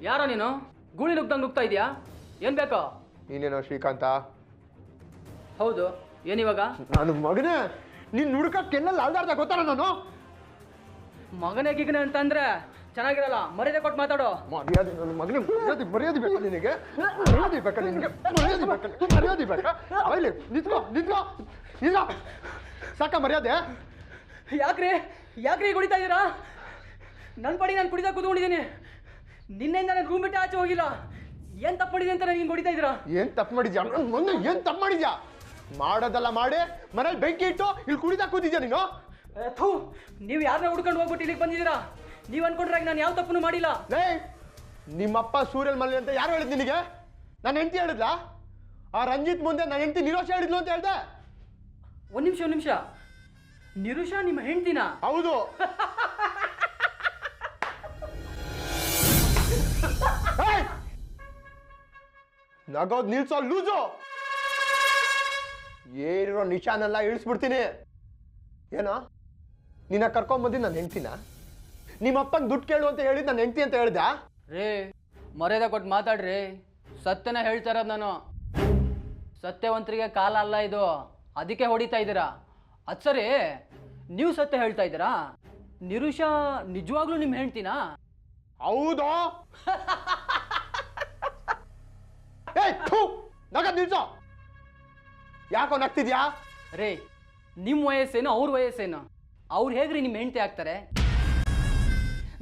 ಯಾರೋ ನೀನು ಗೂಳಿ ನುಗ್ದಂಗೆ ನುಗ್ತಾ ಇದೆಯಾ? ಏನು ಬೇಕೋ? ನೀನೇನೋ ಶ್ರೀಕಾಂತ? ಹೌದು, ಏನಿವಾಗ? ನಾನು ಮಗನೇ ನೀನು ನುಡ್ಕಕ್ಕೆಲ್ಲ ಅಲ್ದಾಡ್ದ ಗೊತ್ತಾರ ನಾನು ಮಗನೇ ಗಿಗನೆ ಅಂತಂದ್ರೆ ಚೆನ್ನಾಗಿರಲ್ಲ. ಮರ್ಯಾದೆ ಕೊಟ್ಟು ಮಾತಾಡೋ. ಮರ್ಯಾದೆ ನನ್ನ ಮಗನೇ ಮರ್ಯಾದೆ ಬೇಕಾ ನಿನಗೆ? ಮರ್ಯಾದೆ ಬೇಕಾ ನಿನಗೆ? ಮರ್ಯಾದೆ ಬೇಕಾ? ಅಲ್ಲಿ ನಿಂತ್ಕೋ ನಿಂತ್ಕೋ ಇಲ್ಲ ಸಾಕ ಮರ್ಯಾದೆ? ಯಾಕ್ರಿ ಯಾಕ್ರಿ ಹೊಡಿತಾ ಇದ್ದೀರಾ? ನನ್ನ ಪಡಿ ನಾನು ಕುಡಿತಾ ಕೂತ್ಕೊಂಡಿದ್ದೀನಿ. ನಿನ್ನೆಯಿಂದ ನಾನು ರೂಮ್ ಬಿಟ್ಟು ಆಚೆ ಹೋಗಿಲ್ಲ. ಏನು ತಪ್ಪು ಮಾಡಿದೆ ಅಂತ ನನಗೆ ಹೊಡಿತಾ ಇದ್ದೀರಾ? ಏನು ತಪ್ಪು ಮಾಡಿದ್ಯಾ? ಮೊನ್ನೆ ಏನು ತಪ್ಪು ಮಾಡಿದ್ಯಾ? ಮಾಡೋದಲ್ಲ ಮಾಡಿ ಮನೇಲಿ ಬೆಂಕಿ ಇಟ್ಟು ಇಲ್ಲಿ ಕುಡಿತಾ ಕೂತಿದ್ಯಾ ನೀನು? ಥೂ, ನೀವು ಯಾರನ್ನ ಹುಡ್ಕೊಂಡು ಹೋಗ್ಬಿಟ್ಟು ಇಲ್ಲಿಗೆ ಬಂದಿದ್ದೀರಾ? ನೀವು ಅನ್ಕೊಂಡ್ರಾಗ ನಾನು ಯಾವ ತಪ್ಪನ್ನು ಮಾಡಿಲ್ಲ. ಲೇ ನಿಮ್ಮಪ್ಪ ಸೂರ್ಯಲ್ ಮಲ್ಲಿ ಅಂತ ಯಾರು ಹೇಳಿದ್ ನಿನಗೆ? ನಾನು ಹೆಂಡತಿ ಹೇಳಿದ್ಲಾ? ಆ ರಂಜಿತ್ ಮುಂದೆ ನನ್ನ ಹೆಂಡತಿ ನಿರೋಷ ಹೇಳಿದ್ಲು ಅಂತ ಹೇಳ್ದೆ. ಒಂದು ನಿಮಿಷ. ನಿರುಷ ನಿಮ್ಮ ಹೆಂಡ್ತಿನ? ಹೌದು. ನಗೋದ್ ನಿಲ್ಸೋ ಲೂಸು. ಏನಿರೋ ನಿಶಾನೆಲ್ಲ ಇಳಿಸ್ಬಿಡ್ತೀನಿ. ಏನೋ ನಿನ್ನ ಕರ್ಕೊಂಬಂದಿ ನನ್ನ ಹೆಂಡ್ತಿನ? ನಿಮ್ಮಪ್ಪಂಗೆ ದುಡ್ಡು ಕೇಳು ಅಂತ ಹೇಳಿದ್ ನನ್ನ ಹೆಂಡ್ತಿ ಅಂತ ಹೇಳ್ದ? ರೇ ಮರ್ಯಾದೆ ಕೊಟ್ಟು ಮಾತಾಡ್ರಿ. ಸತ್ಯನ ಹೇಳ್ತಾ ಇರೋದು ನಾನು. ಸತ್ಯವಂತರಿಗೆ ಕಾಲ ಅಲ್ಲ ಇದು, ಅದಕ್ಕೆ ಹೊಡಿತಾ ಇದ್ದೀರಾ. ಅದು ಸರಿ, ನೀವು ಸತ್ಯ ಹೇಳ್ತಾ ಇದ್ದೀರಾ? ನಿರುಷಾ ನಿಜವಾಗ್ಲೂ ನಿಮ್ಮ ಹೆಂಡ್ತಿನ? ಹೌದು. ನಗದ್ ನಿಲ್ಸೋ. ಯಾಕೋ ನಗ್ತಿದ್ಯಾ? ರೇ ನಿಮ್ಮ ವಯಸ್ಸೇನು ಅವ್ರ ವಯಸ್ಸೇನು? ಅವ್ರು ಹೇಗ್ರಿ ನಿಮ್ಮ ಹೆಂಡ್ತಿ ಆಗ್ತಾರೆ?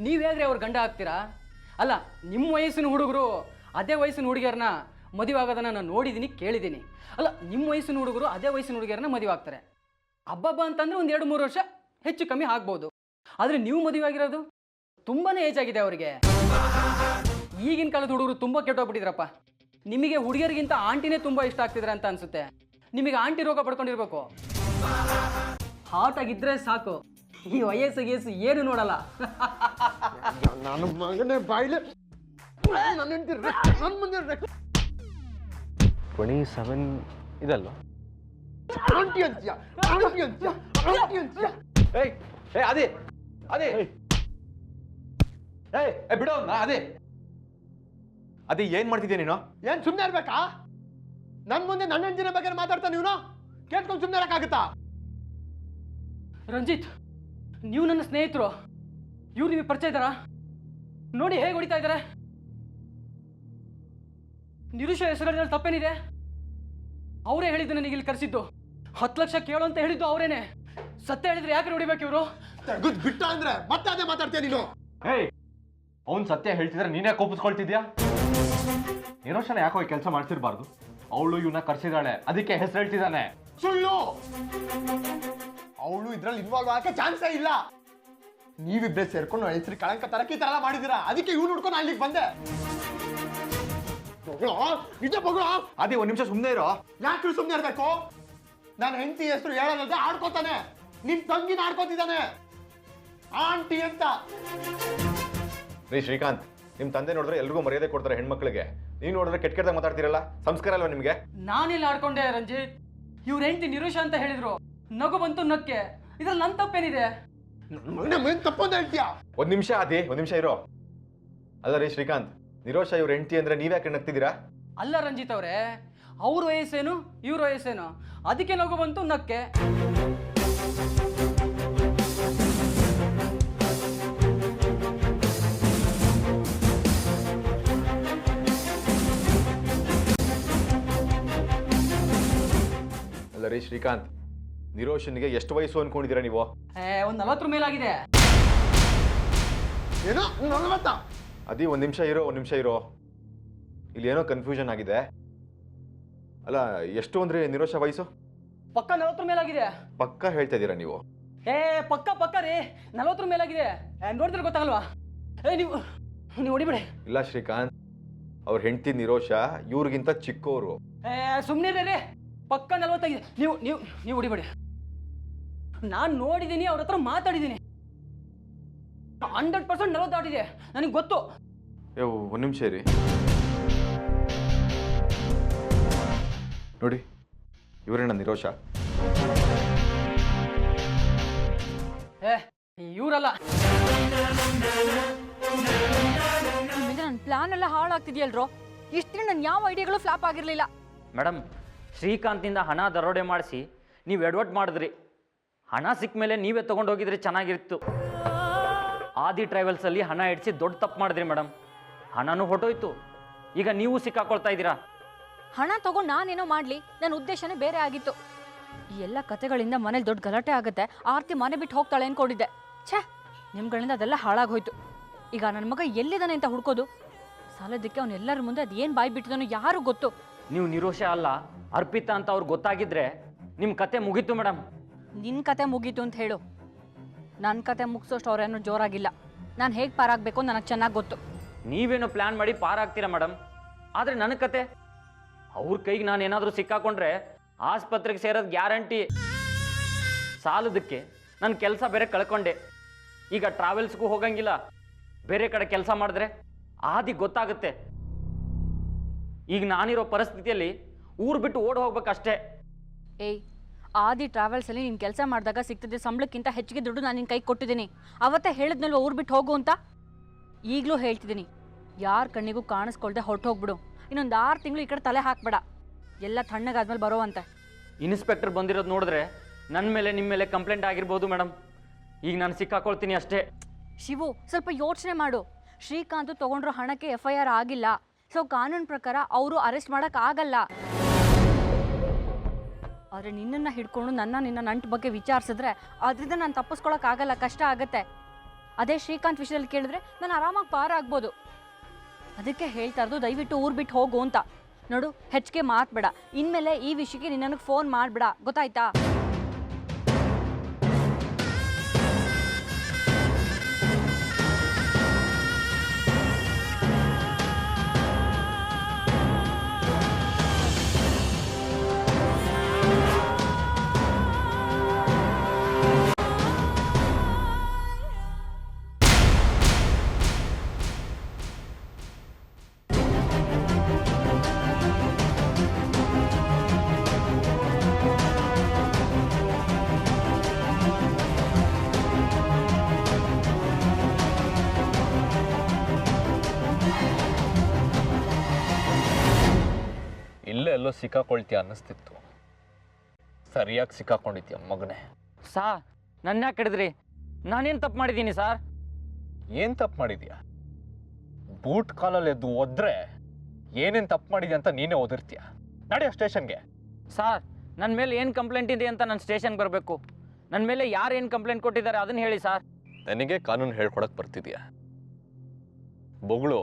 ನೀವು ಹೇಗ್ರಿ ಅವ್ರ ಗಂಡ ಆಗ್ತೀರಾ? ಅಲ್ಲ, ನಿಮ್ಮ ವಯಸ್ಸಿನ ಹುಡುಗರು ಅದೇ ವಯಸ್ಸಿನ ಹುಡುಗಿಯರನ್ನ ಮದುವೆ ಆಗೋದನ್ನ ನಾನು ನೋಡಿದ್ದೀನಿ, ಕೇಳಿದ್ದೀನಿ. ಅಲ್ಲ, ನಿಮ್ಮ ವಯಸ್ಸಿನ ಹುಡುಗರು ಅದೇ ವಯಸ್ಸಿನ ಹುಡುಗಿಯರನ್ನ ಮದುವೆ ಆಗ್ತಾರೆ. ಹಬ್ಬ ಅಂತಂದರೆ ಒಂದು 2-3 ವರ್ಷ ಹೆಚ್ಚು ಕಮ್ಮಿ ಆಗ್ಬೋದು. ಆದರೆ ನೀವು ಮದುವೆ ಆಗಿರೋದು ತುಂಬಾ ಏಜ್ ಆಗಿದೆ ಅವರಿಗೆ. ಈಗಿನ ಕಾಲದ ಹುಡುಗರು ತುಂಬ ಕೆಟ್ಟೋಗ್ಬಿಟ್ಟಿದ್ರಪ್ಪ. ನಿಮಗೆ ಹುಡುಗಿಯರಿಗಿಂತ ಆಂಟಿನೇ ತುಂಬ ಇಷ್ಟ ಆಗ್ತಿದ್ರೆ ಅಂತ ಅನಿಸುತ್ತೆ. ನಿಮಗೆ ಆಂಟಿ ರೋಗ ಪಡ್ಕೊಂಡಿರ್ಬೇಕು. ಹಾಟ್ ಆಗಿದ್ರೆ ಸಾಕು, ಈ ವಯಸ್ಸು ಏನು ನೋಡಲ್ಲ. ನಾನು ಮಗನೇ ಬಾಯಿಲೆ ನನ್ನ ಹೆಂಡತಿ ನನ್ನ ಮುಂದೆ 27 ಇದಲ್ವಾ? ಆಂಟಿ ಅಂತ್ಯ ಆಂಟಿ ಅಂತ್ಯ ಆಂಟಿ ಅಂತ್ಯ. ಏಯ್ ಏಯ್ ಅದೇ ಅದೇ ಏಯ್ ಬಿಡೋ ಅದೇ ಅದೇ ಏನ್ ಮಾಡ್ತಿದ್ಯಾ ನೀನು? ಏನ್ ಸುಮ್ಮನೆ ಇರ್ಬೇಕಾ? ನನ್ನ ಮುಂದೆ ನನ್ನ ಹೆಂಡತಿನ ಬಗ್ಗೆ ಮಾತಾಡ್ತಾ ನೀನು ಕೇಳ್ಕೊಂಡು ಸುಮ್ಮನೆ ಇರಕ್ಕಾಗುತ್ತಾ? ರಂಜಿತ್, ನೀವು ನನ್ನ ಸ್ನೇಹಿತರು. ಇವ್ರು ನಿಮಗೆ ಪರಿಚಯ ಇದ್ದಾರಾ? ನೋಡಿ ಹೇಗೆ ಹೊಡಿತಾ ಇದ್ದಾರೆ. ನಿರುಷ ಹೆಸರಲ್ಲಿ ತಪ್ಪೇನಿದೆ? ಅವರೇ ಹೇಳಿದ್ದು ನನಗೆ ಇಲ್ಲಿ ಕರೆಸಿದ್ದು. 10 ಲಕ್ಷ ಕೇಳು ಅಂತ ಹೇಳಿದ್ದು ಅವರೇನೆ. ಸತ್ಯ ಹೇಳಿದ್ರೆ ಯಾಕೆ ಹೊಡಿಬೇಕು ಇವರು? ತೆಗೆದು ಬಿಟ್ಟ ಅಂದ್ರೆ ಮತ್ತೆ ಅದೇ ಮಾತಾಡ್ತೀಯ ನೀನು? ಏಯ್ ಅವ್ನು ಸತ್ಯ ಹೇಳ್ತಿದ್ರೆ ನೀನೇ ಕೋಪಿಸ್ಕೊಳ್ತಿದ್ಯಾ? ನಿರೋಷನ ಯಾಕೋ ಈ ಕೆಲಸ ಮಾಡ್ತಿರ್ಬಾರ್ದು. ಅವಳು ಇವನ್ನ ಕರ್ಸಿದಾಳೆ, ಅದಕ್ಕೆ ಹೆಸರು ಹೇಳ್ತಿದ್ದಾನೆ. ಸುಳ್ಳು. ಅವಳು ಇದ್ರಲ್ಲಿ ಇನ್ವಾಲ್ವ್ ಆಗಕ್ಕೆ ಚಾನ್ಸೇ ಇಲ್ಲ. ನೀವಿಬ್ಬರೇ ಸೇರ್ಕೊಂಡು ಹೆಸರು ಕಳಂಕ ತರಕ್ಕೆ ಈ ತರ ಮಾಡಿದಿರಾ. ಅದಕ್ಕೆ ಇವ್ನು ಹುಡ್ಕೊಂಡು ಅಲ್ಲಿಗೆ ಬಂದೆ. ನಿಜ ಬಗಳು. ಅದೇ 1 ನಿಮಿಷ ಸುಮ್ಮನೆ ಇರೋ. ಯಾಕೆ ಸುಮ್ಮನೆ ಇರ್ಬೇಕು? ನಾನು ಹೆಂಡತಿ ಹೆಸರು ಹೇಳೋದಂತೆ ಆಡ್ಕೋತಾನೆ. ನಿಮ್ ತಂಗಿನ ಆಡ್ಕೋತಿದ್ದಾನೆ ಆಂಟಿ ಅಂತ. ರೀ ಶ್ರೀಕಾಂತ್, ನಿಮ್ ತಂದೆ ನೋಡಿದ್ರೆ ಎಲ್ರಿಗೂ ಮರ್ಯಾದೆ ಕೊಡ್ತಾರೆ ಹೆಣ್ಮಕ್ಳಿಗೆ. ನೀವು ನೋಡಿದ್ರೆ ಕೆಟ್ಟ ಕೆಟ್ಟದಾಗ ಮಾತಾಡ್ತಿರಲ್ಲ, ಸಂಸ್ಕಾರ ಅಲ್ವಾ ನಿಮ್ಗೆ? ನಾನಿಲ್ಲಿ ಆಡ್ಕೊಂಡೆ ರಂಜಿತ್. ಇವ್ರ ಹೆಂಡತಿ ನಿರುಷ ಅಂತ ಹೇಳಿದ್ರು, ನಗು ಬಂತು ನಕ್ಕೆ. ಇದ್ರಲ್ಲಿ ನನ್ನ ತಪ್ಪೇನಿದೆ? ತಪ್ಪು ಅಂತ ಹೇಳ್ತೀಯಾ? 1 ನಿಮಿಷ ಅದೇ 1 ನಿಮಿಷ ಇರೋ. ಅಲ್ಲ ರೀ ಶ್ರೀಕಾಂತ್, ನಿರೋಷ ಇವ್ರ ಹೆಂಡತಿ ಅಂದ್ರೆ ನೀವ್ಯಾಕೆ ನಗ್ತಿದ್ದೀರಾ? ಅಲ್ಲ ರಂಜಿತ್ ಅವರೇ, ಅವ್ರ ವಯಸ್ಸೇನು ಇವ್ರ ವಯಸ್ಸೇನು, ಅದಕ್ಕೆ ನಗು ಬಂತು ನಕ್ಕೆ. ಅಲ್ಲ ರೀ ಶ್ರೀಕಾಂತ್, ನಿರೋಷನ್ಗೆ ಎಷ್ಟು ವಯಸ್ಸು ಅನ್ಕೊಂಡಿದ್ದೀರಾ ನೀವು? ಒಂದು 40 ಮೇಲಾಗಿದೆ. ಏನೋ 40? ಅದೇ 1 ನಿಮಿಷ ಇರೋ 1 ನಿಮಿಷ ಇರೋ. ಇಲ್ಲಿ ಏನೋ ಕನ್ಫ್ಯೂಷನ್ ಆಗಿದೆ. ಅಲ್ಲ, ಎಷ್ಟು ಅಂದ್ರೆ ನಿರೋಷ ವಯಸ್ಸು? ಪಕ್ಕ 40 ಮೇಲಾಗಿದೆ. ಪಕ್ಕ ಹೇಳ್ತಾ ಇದ್ದೀರಾ ನೀವು? ಪಕ್ಕ ರೀ, 40 ಮೇಲಾಗಿದೆ. ನೋಡಿದ್ರೆ ಗೊತ್ತಾಗಲ್ವಾ? ನೀವು ಹೊಡಿಬೇಡಿ. ಇಲ್ಲ ಶ್ರೀಕಾಂತ್, ಅವ್ರ ಹೆಂಡತಿ ನಿರೋಷ ಇವ್ರಿಗಿಂತ ಚಿಕ್ಕವರು. ಸುಮ್ಮನೆ ರೀ, ಪಕ್ಕ 40 ಆಗಿದೆ. ನೀವು ಹೊಡಿಬೇಡಿ. ನಾನು ನೋಡಿದ್ದೀನಿ, ಅವ್ರ ಹತ್ರ ಮಾತಾಡಿದ್ದೀನಿ. 100% 40 ದಾಟಿದೆ, ನನಗೆ ಗೊತ್ತು. 1 ನಿಮಿಷ ರೀ. ನೋಡಿ, ಇವರೇನ ನಿರೋಷ? ಇವರಲ್ಲ. ನನ್ನ ಪ್ಲಾನ್ ಎಲ್ಲ ಹಾಳಾಗ್ತಿದೆಯಲ್ರೋ. ಇಷ್ಟು ದಿನ ನನ್ನ ಯಾವ ಐಡಿಯಾಗಳು ಫ್ಲಾಪ್ ಆಗಿರಲಿಲ್ಲ. ಮೇಡಮ್, ಶ್ರೀಕಾಂತಿಂದ ಹಣ ದರೋಡೆ ಮಾಡಿಸಿ ನೀವು ಎಡವಟ್ ಮಾಡಿದ್ರಿ. ಹಣ ಸಿಕ್ಕ ಮೇಲೆ ನೀವೇ ತೊಗೊಂಡೋಗಿದ್ರಿ ಚೆನ್ನಾಗಿತ್ತು. ಆದಿ ಟ್ರಾವೆಲ್ಸಲ್ಲಿ ಹಣ ಇಡಿಸಿ ದೊಡ್ಡ ತಪ್ಪು ಮಾಡಿದ್ರಿ ಮೇಡಮ್. ಹಣನೂ ಹೊಟ್ಟೋಯ್ತು. ಈಗ ನೀವು ಸಿಕ್ಕಾಕೊಳ್ತಾ ಇದ್ದೀರಾ. ಹಣ ತಗೊಂಡು ನಾನೇನೋ ಮಾಡಲಿ, ನನ್ನ ಉದ್ದೇಶನೇ ಬೇರೆ ಆಗಿತ್ತು. ಈ ಎಲ್ಲ ಕತೆಗಳಿಂದ ಮನೇಲಿ ದೊಡ್ಡ ಗಲಾಟೆ ಆಗುತ್ತೆ, ಆರ್ತಿ ಮನೆ ಬಿಟ್ಟು ಹೋಗ್ತಾಳೆ ಅಂದ್ಕೊಂಡಿದ್ದೆ. ಛೇ, ನಿಮ್ಗಳಿಂದ ಅದೆಲ್ಲ ಹಾಳಾಗೋಯ್ತು. ಈಗ ನನ್ನ ಮಗ ಎಲ್ಲಿದ್ದಾನೆ ಅಂತ ಹುಡ್ಕೋದು. ಸಾಲದಕ್ಕೆ ಅವನೆಲ್ಲರ ಮುಂದೆ ಅದೇನು ಬಾಯಿ ಬಿಟ್ಟಿದ್ದಾನೋ ಯಾರು ಗೊತ್ತು. ನೀವು ನಿರೋಷ ಅಲ್ಲ ಅರ್ಪಿತಾ ಅಂತ ಅವ್ರಿಗೆ ಗೊತ್ತಾಗಿದ್ರೆ ನಿಮ್ಮ ಕತೆ ಮುಗೀತು ಮೇಡಮ್. ನಿನ್ನ ಕತೆ ಮುಗೀತು ಅಂತ ಹೇಳು. ನನ್ನ ಕತೆ ಮುಗಿಸೋಷ್ಟು ಅವ್ರೇನೋ ಜೋರಾಗಿಲ್ಲ. ನಾನು ಹೇಗೆ ಪಾರಾಗಬೇಕು ನನಗೆ ಚೆನ್ನಾಗಿ ಗೊತ್ತು. ನೀವೇನೋ ಪ್ಲ್ಯಾನ್ ಮಾಡಿ ಪಾರಾಗ್ತೀರಾ ಮೇಡಮ್. ಆದರೆ ನನ್ನ ಕತೆ ಅವ್ರ ಕೈಗೆ ನಾನು ಏನಾದರೂ ಸಿಕ್ಕಾಕೊಂಡ್ರೆ ಆಸ್ಪತ್ರೆಗೆ ಸೇರೋದು ಗ್ಯಾರಂಟಿ. ಸಾಲದಕ್ಕೆ ನನ್ನ ಕೆಲಸ ಬೇರೆ ಕಳ್ಕೊಂಡೆ. ಈಗ ಟ್ರಾವೆಲ್ಸ್ಗೂ ಹೋಗಂಗಿಲ್ಲ. ಬೇರೆ ಕಡೆ ಕೆಲಸ ಮಾಡಿದ್ರೆ ಆದಿ ಗೊತ್ತಾಗುತ್ತೆ. ಈಗ ನಾನಿರೋ ಪರಿಸ್ಥಿತಿಯಲ್ಲಿ ಊರು ಬಿಟ್ಟು ಓಡಿ ಹೋಗ್ಬೇಕಷ್ಟೇ. ಏಯ್, ಆದಿ ಟ್ರಾವೆಲ್ಸಲ್ಲಿ ನೀನು ಕೆಲಸ ಮಾಡಿದಾಗ ಸಿಗ್ತದೆ ಸಂಬಳಕ್ಕಿಂತ ಹೆಚ್ಚಿಗೆ ದುಡ್ಡು ನಾನು ನಿನ್ನ ಕೈ ಕೊಟ್ಟಿದ್ದೀನಿ. ಅವತ್ತೇ ಹೇಳಿದ್ನಲ್ವ ಊರು ಬಿಟ್ಟು ಹೋಗು ಅಂತ. ಈಗಲೂ ಹೇಳ್ತಿದ್ದೀನಿ, ಯಾರ ಕಣ್ಣಿಗೂ ಕಾಣಿಸ್ಕೊಳ್ದೆ ಹೊರಟು ಹೋಗ್ಬಿಡು. ಇನ್ನೊಂದು 6 ತಿಂಗಳು ಈ ಕಡೆ ತಲೆ ಹಾಕ್ಬೇಡ. ಎಲ್ಲ ತಣ್ಣಗಾದ್ಮೇಲೆ ಬರೋವಂತೆ. ಇನ್ಸ್ಪೆಕ್ಟರ್ ಬಂದಿರೋದು ನೋಡಿದ್ರೆ ನನ್ನ ಮೇಲೆ ನಿಮ್ಮ ಮೇಲೆ ಕಂಪ್ಲೇಂಟ್ ಆಗಿರ್ಬೋದು ಮೇಡಮ್. ಈಗ ನಾನು ಸಿಕ್ಕಾಕೊಳ್ತೀನಿ ಅಷ್ಟೇ. ಶಿವು, ಸ್ವಲ್ಪ ಯೋಚನೆ ಮಾಡು. ಶ್ರೀಕಾಂತ್ ತೊಗೊಂಡ್ರೋ ಹಣಕ್ಕೆ FIR ಆಗಿಲ್ಲ. ಸೊ ಕಾನೂನು ಪ್ರಕಾರ ಅವರು ಅರೆಸ್ಟ್ ಮಾಡೋಕ್ಕಾಗಲ್ಲ. ಆದರೆ ನಿನ್ನನ್ನು ಹಿಡ್ಕೊಂಡು ನಿನ್ನ ನಂಟು ಬಗ್ಗೆ ವಿಚಾರಿಸಿದ್ರೆ ಅದರಿಂದ ನಾನು ತಪ್ಪಿಸ್ಕೊಳಕ್ಕಾಗಲ್ಲ, ಕಷ್ಟ ಆಗುತ್ತೆ. ಅದೇ ಶ್ರೀಕಾಂತ್ ವಿಷಯದಲ್ಲಿ ಕೇಳಿದ್ರೆ ನಾನು ಆರಾಮಾಗಿ ಪಾರಾಗ್ಬೋದು. ಅದಕ್ಕೆ ಹೇಳ್ತಾ ಇರೋದು, ದಯವಿಟ್ಟು ಊರು ಬಿಟ್ಟು ಹೋಗು ಅಂತ. ನೋಡು, ಹೆಚ್ಚಿಗೆ ಮಾತ್ಬೇಡ. ಇನ್ಮೇಲೆ ಈ ವಿಷಯಕ್ಕೆ ನೀನು ನನಗೆ ಫೋನ್ ಮಾಡಬೇಡ, ಗೊತ್ತಾಯ್ತಾ? ಇಲ್ಲೇ ಎಲ್ಲೋ ಸಿಕ್ಕಾಕೊಳ್ತೀಯ ಅನ್ನಿಸ್ತಿತ್ತು. ಸರಿಯಾಗಿ ಸಿಕ್ಕಾಕೊಂಡಿದ್ಯ ಮಗನೇ. ನನ್ನ ಯಾಕೆ ಹಿಡಿದ್ರಿ? ನಾನೇನು ತಪ್ಪು ಮಾಡಿದ್ದೀನಿ ಸಾರ್? ಏನು ತಪ್ಪು ಮಾಡಿದ್ಯಾ? ಬೂಟ್ ಕಾಲಲ್ಲಿ ಎದ್ದು ಒದ್ರೆ ಏನೇನು ತಪ್ಪು ಮಾಡಿದ್ಯಾ ಅಂತ ನೀನೇ ಓದಿರ್ತೀಯ. ನಡೆಯೋ ಸ್ಟೇಷನ್ಗೆ. ಸಾರ್, ನನ್ನ ಮೇಲೆ ಏನು ಕಂಪ್ಲೇಂಟ್ ಇದೆ ಅಂತ ನಾನು ಸ್ಟೇಷನ್ಗೆ ಬರಬೇಕು. ನನ್ನ ಮೇಲೆ ಯಾರು ಏನು ಕಂಪ್ಲೇಂಟ್ ಕೊಟ್ಟಿದ್ದಾರೆ ಅದನ್ನು ಹೇಳಿ ಸಾರ್. ನನಗೆ ಕಾನೂನು ಹೇಳ್ಕೊಡಕ್ಕೆ ಬರ್ತಿದ್ಯಾ? ಬೊಗಳು.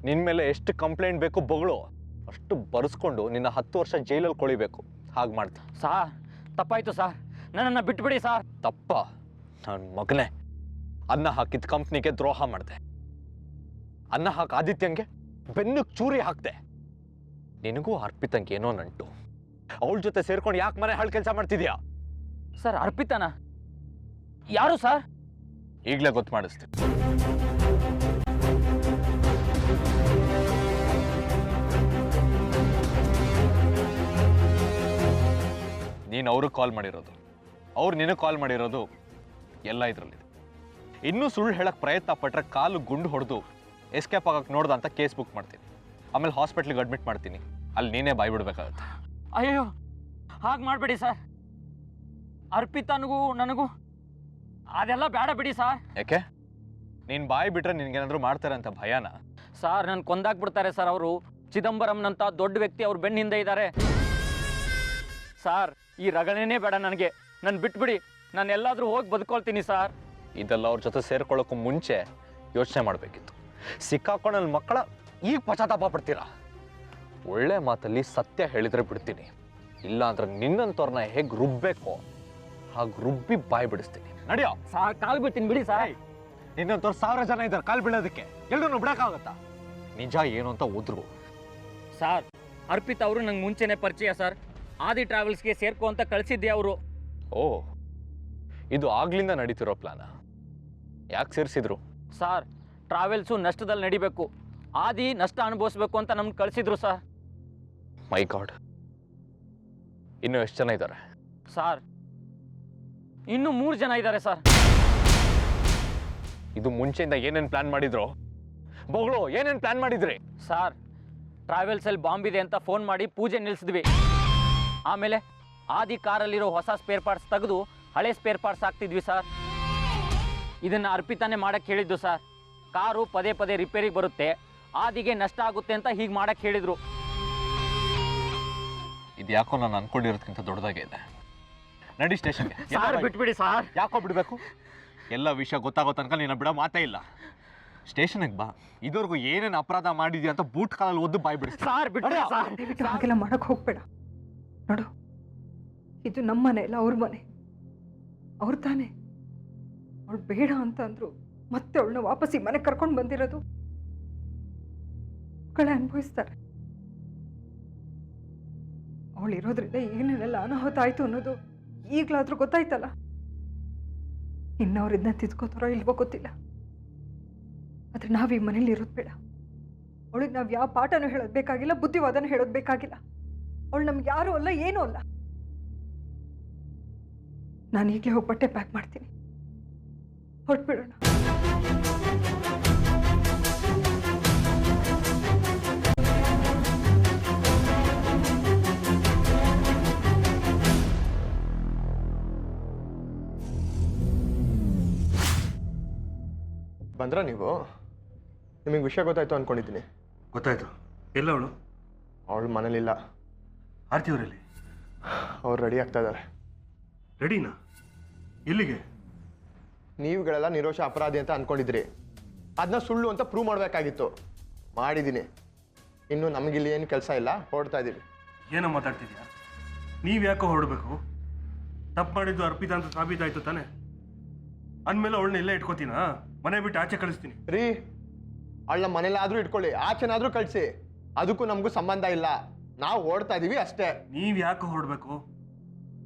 ನಿನ್ನ ಮೇಲೆ ಎಷ್ಟು ಕಂಪ್ಲೇಂಟ್ ಬೇಕು ಬೊಗಳು, ಅಷ್ಟು ಬರೆಸ್ಕೊಂಡು ನಿನ್ನ 10 ವರ್ಷ ಜೈಲಲ್ಲಿ ಕೊಳಿಬೇಕು. ಹಾಗೆ ಮಾಡ್ತೀನಿ. ಸಾರ್, ತಪ್ಪಾಯ್ತು ಸಾರ್, ನನ್ನನ್ನು ಬಿಟ್ಬಿಡಿ ಸಾರ್. ತಪ್ಪ? ನನ್ನ ಮಗನೇ, ಅನ್ನ ಹಾಕಿದ ಕಂಪ್ನಿಗೆ ದ್ರೋಹ ಮಾಡಿದೆ. ಅನ್ನ ಹಾಕಿ ಆದಿತ್ಯಂಗೆ ಬೆನ್ನಿಗೆ ಚೂರಿ ಹಾಕ್ದೆ. ನಿನಗೂ ಅರ್ಪಿತಂಗೆ ಏನೋ ನಂಟು. ಅವಳ ಜೊತೆ ಸೇರ್ಕೊಂಡು ಯಾಕೆ ಮನೆ ಹಾಳು ಕೆಲಸ ಮಾಡ್ತಿದ್ಯಾ? ಸರ್, ಅರ್ಪಿತನ ಯಾರು ಸರ್? ಈಗಲೇ ಗೊತ್ತು ಮಾಡಿಸ್ತೀನಿ. ನೀನು ಅವ್ರಿಗೆ ಕಾಲ್ ಮಾಡಿರೋದು, ಅವ್ರು ನಿನಗೆ ಕಾಲ್ ಮಾಡಿರೋದು, ಎಲ್ಲ ಇದರಲ್ಲಿದೆ. ಇನ್ನೂ ಸುಳ್ಳು ಹೇಳಕ್ಕೆ ಪ್ರಯತ್ನ ಪಟ್ಟರೆ ಕಾಲು ಗುಂಡು ಹೊಡೆದು ಎಸ್ಕೇಪ್ ಆಗಕ್ಕೆ ನೋಡ್ದ ಅಂತ ಕೇಸ್ ಬುಕ್ ಮಾಡ್ತೀನಿ. ಆಮೇಲೆ ಹಾಸ್ಪಿಟ್ಲಿಗೆ ಅಡ್ಮಿಟ್ ಮಾಡ್ತೀನಿ. ಅಲ್ಲಿ ನೀನೇ ಬಾಯ್ ಬಿಡ್ಬೇಕಾಗತ್ತೆ. ಅಯ್ಯೋ, ಹಾಗೆ ಮಾಡಬೇಡಿ ಸರ್. ಅರ್ಪಿತನಿಗೂ ನನಗೂ ಅದೆಲ್ಲ ಬೇಡ ಬಿಡಿ ಸರ್. ಯಾಕೆ? ನೀನು ಬಾಯಿ ಬಿಟ್ರೆ ನಿನ್ಗೇನಾದರೂ ಮಾಡ್ತಾರೆ ಅಂತ ಭಯನ? ಸರ್, ನನ್ನ ಕೊಂದಾಕ್ಬಿಡ್ತಾರೆ ಸರ್. ಅವರು ಚಿದಂಬರಂನಂತ ದೊಡ್ಡ ವ್ಯಕ್ತಿ ಅವ್ರ ಬೆನ್ನ ಹಿಂದೆ ಇದ್ದಾರೆ ಸರ್. ಈ ರಗಳೆನೇ ಬೇಡ ನನಗೆ. ನನ್ನ ಬಿಟ್ಬಿಡಿ, ನಾನು ಎಲ್ಲಾದರೂ ಹೋಗಿ ಬದುಕೊಳ್ತೀನಿ ಸರ್. ಇದೆಲ್ಲ ಅವ್ರ ಜೊತೆ ಸೇರ್ಕೊಳ್ಳೋಕ್ಕೂ ಮುಂಚೆ ಯೋಚನೆ ಮಾಡಬೇಕಿತ್ತು. ಸಿಕ್ಕಾಕೊಂಡಲ್ಲಿ ಮಕ್ಕಳ ಈಗ ಪಶ್ಚಾತ್ತಾಪ ಪಡ್ತೀರಾ? ಒಳ್ಳೆ ಮಾತಲ್ಲಿ ಸತ್ಯ ಹೇಳಿದ್ರೆ ಬಿಡ್ತೀನಿ, ಇಲ್ಲ ಅಂದ್ರೆ ನಿನ್ನಂತವ್ರನ್ನ ಹೇಗೆ ರುಬ್ಬೇಕೋ ಹಾಗೆ ರುಬ್ಬಿ ಬಾಯಿ ಬಿಡಿಸ್ತೀನಿ. ನಡೆಯೋ ಸಾರ್, ಕಾಲು ಬಿಡ್ತೀನಿ ಬಿಡಿ ಸರ್. ನಿನ್ನಂತವ್ರು 1000 ಜನ ಇದ್ದಾರೆ ಕಾಲು ಬೀಳೋದಕ್ಕೆ. ಎಲ್ಲರೂ ಬಿಡಕ್ಕಾಗತ್ತಾ? ನಿಜ ಏನು ಅಂತ ಓದ್ರು. ಸರ್, ಅರ್ಪಿತ್ ಅವರು ನಂಗೆ ಮುಂಚೆನೇ ಪರಿಚಯ ಸರ್. ಆದಿ ಟ್ರಾವೆಲ್ಸ್ಗೆ ಸೇರ್ಕೋ ಅಂತ ಕಳಿಸಿದ್ದೆ ಅವರು. ಓ, ಇದು ಆಗ್ಲಿಂದ ನಡೀತಿರೋ ಪ್ಲಾನ? ಯಾಕೆ ಸೇರಿಸಿದ್ರು? ಸರ್, ಟ್ರಾವೆಲ್ಸು ನಷ್ಟದಲ್ಲಿ ನಡಿಬೇಕು, ಆದಿ ನಷ್ಟ ಅನುಭವಿಸ್ಬೇಕು ಅಂತ ನಮ್ಗೆ ಕಳಿಸಿದ್ರು ಸರ್. ಮೈ ಗಾಡ್, ಇನ್ನು ಎಷ್ಟು ಜನ ಇದ್ದಾರೆ? ಸರ್, ಇನ್ನು 3 ಜನ ಇದ್ದಾರೆ ಸರ್. ಇದು ಮುಂಚೆಯಿಂದ ಏನೇನು ಪ್ಲಾನ್ ಮಾಡಿದ್ರು ಬೊಗಳು ಏನೇನು ಪ್ಲಾನ್ ಮಾಡಿದ್ರಿ? ಸರ್, ಟ್ರಾವೆಲ್ಸಲ್ಲಿ ಬಾಂಬ್ ಇದೆ ಅಂತ ಫೋನ್ ಮಾಡಿ ಪೂಜೆ ನಿಲ್ಲಿಸಿದ್ವಿ. ಆಮೇಲೆ ಆದಿ ಕಾರಲ್ಲಿರೋ ಹೊಸ ಸ್ಪೇರ್ ಪಾರ್ಟ್ಸ್ ತೆಗೆದು ಹಳೆ ಸ್ಪೇರ್ ಪಾರ್ಟ್ಸ್ ಹಾಕ್ತಿದ್ವಿ ಸರ್. ಇದನ್ನು ಅರ್ಪಿತಾನೆ ಮಾಡಕ್ಕೆ ಹೇಳಿದ್ದು ಸರ್. ಕಾರು ಪದೇ ಪದೇ ರಿಪೇರಿಗೆ ಬರುತ್ತೆ, ಆದಿಗೆ ನಷ್ಟ ಆಗುತ್ತೆ ಅಂತ ಹೀಗೆ ಮಾಡಕ್ಕೆ ಹೇಳಿದ್ರು. ಇದು ಯಾಕೋ ನಾನು ಅನ್ಕೊಂಡಿರೋದಕ್ಕಿಂತ ದೊಡ್ಡದಾಗೆ ಇದೆ. ನಡಿ ಸ್ಟೇಷನ್ಗೆ. ಸರ್ ಬಿಟ್ಬಿಡಿ ಸರ್. ಯಾಕೋ ಬಿಡಬೇಕು? ಎಲ್ಲ ವಿಷಯ ಗೊತ್ತಾಗೋ ತನಕ ನೀನು ಬಿಡೋ ಮಾತೇ ಇಲ್ಲ. ಸ್ಟೇಷನ್ಗೆ ಬಾ. ಇದುವರೆಗೂ ಏನೇನು ಅಪರಾಧ ಮಾಡಿದ್ಯಾ ಅಂತ ಬೂಟ್ ಕಾಲಲ್ಲಿ ಒದ್ದು ಬಾಯ್ ಬಿಡಿಸ್ತೀನಿ. ಸರ್ ಬಿಟ್ಬಿಡಿ ಸರ್. ದಯವಿಟ್ಟು ಹಾಗೆಲ್ಲ ಮಾಡಕ್ ಹೋಗ್ಬೇಡ. ನೋಡು, ಇದು ನಮ್ಮ ಮನೆ ಅಲ್ಲ, ಅವ್ರ ಮನೆ. ಅವ್ರು ತಾನೆ ಅವಳು ಬೇಡ ಅಂತ ಅಂದ್ರು, ಮತ್ತೆ ಅವಳನ್ನ ವಾಪಸ್ ಈ ಮನೆಗೆ ಕರ್ಕೊಂಡು ಬಂದಿರೋದು. ಮಕ್ಕಳೇ ಅನುಭವಿಸ್ತಾರೆ. ಅವಳು ಇರೋದ್ರಿಂದ ಏನೇನೆಲ್ಲ ಅನಾಹುತ ಆಯ್ತು ಅನ್ನೋದು ಈಗಲಾದ್ರೂ ಗೊತ್ತಾಯ್ತಲ್ಲ. ಇನ್ನವ್ರು ಇದನ್ನ ತಿದ್ಕೋತಾರೋ ಇಲ್ವೋ ಗೊತ್ತಿಲ್ಲ. ಆದ್ರೆ ನಾವ್ ಈ ಮನೇಲಿ ಇರೋದು ಬೇಡ. ಅವಳಿಗೆ ನಾವ್ ಯಾವ ಪಾಠನೂ ಹೇಳೋದ್ ಬೇಕಾಗಿಲ್ಲ, ಬುದ್ಧಿವಾದನೂ ಹೇಳೋದ್ ಬೇಕಾಗಿಲ್ಲ. ಅವಳು ನಮ್ಗೆ ಯಾರೂ ಅಲ್ಲ, ಏನೂ ಅಲ್ಲ. ನಾನು ಈಗಲೇ ಹೋಗಿ ಬಟ್ಟೆ ಪ್ಯಾಕ್ ಮಾಡ್ತೀನಿ, ಹೊರಟ್ಬಿಡೋಣ. ಬಂದ್ರಾ ನೀವು? ನಿಮಗೆ ವಿಷಯ ಗೊತ್ತಾಯ್ತು ಅನ್ಕೊಂಡಿದ್ದೀನಿ. ಗೊತ್ತಾಯ್ತು. ಎಲ್ಲ ಅವಳು? ಅವಳು ಮನೇಲಿಲ್ಲ. ಆರ್ತಿ ಅವರಲ್ಲಿ? ಅವ್ರು ರೆಡಿ ಆಗ್ತಾ ಇದ್ದಾರೆ. ರೆಡಿನಾ? ಎಲ್ಲಿಗೆ? ನೀವುಗಳೆಲ್ಲ ನಿರೋಷ ಅಪರಾಧಿ ಅಂತ ಅನ್ಕೊಂಡಿದ್ರಿ. ಅದನ್ನ ಸುಳ್ಳು ಅಂತ ಪ್ರೂವ್ ಮಾಡಬೇಕಾಗಿತ್ತು. ಮಾಡಿದ್ದೀನಿ. ಇನ್ನು ನಮಗಿಲ್ಲಿ ಏನು ಕೆಲಸ ಇಲ್ಲ, ಹೊರಡ್ತಾ ಇದ್ದೀವಿ. ಏನೋ ಮಾತಾಡ್ತಿದ್ಯಾ? ನೀವು ಯಾಕೋ ಹೊರಡಬೇಕು? ತಪ್ಪು ಮಾಡಿದ್ದು ಅರ್ಪಿತಾ ಅಂತ ಸಾಬೀತಾಯ್ತು ತಾನೆ? ಅಂದಮೇಲೆ ಅವಳನ್ನ ಇಲ್ಲೇ ಇಟ್ಕೋತೀನಾ? ಮನೆ ಬಿಟ್ಟು ಆಚೆ ಕಳಿಸ್ತೀನಿ. ರೀ, ಅವಳನ್ನ ಮನೇಲಾದ್ರೂ ಇಟ್ಕೊಳ್ಳಿ, ಆಚೆನಾದ್ರೂ ಕಳಿಸಿ, ಅದಕ್ಕೂ ನಮಗೂ ಸಂಬಂಧ ಇಲ್ಲ. ನಾವು ಓಡ್ತಾ ಇದೀವಿ ಅಷ್ಟೇ. ನೀವು ಯಾಕೆ ಹೊರಡಬೇಕು?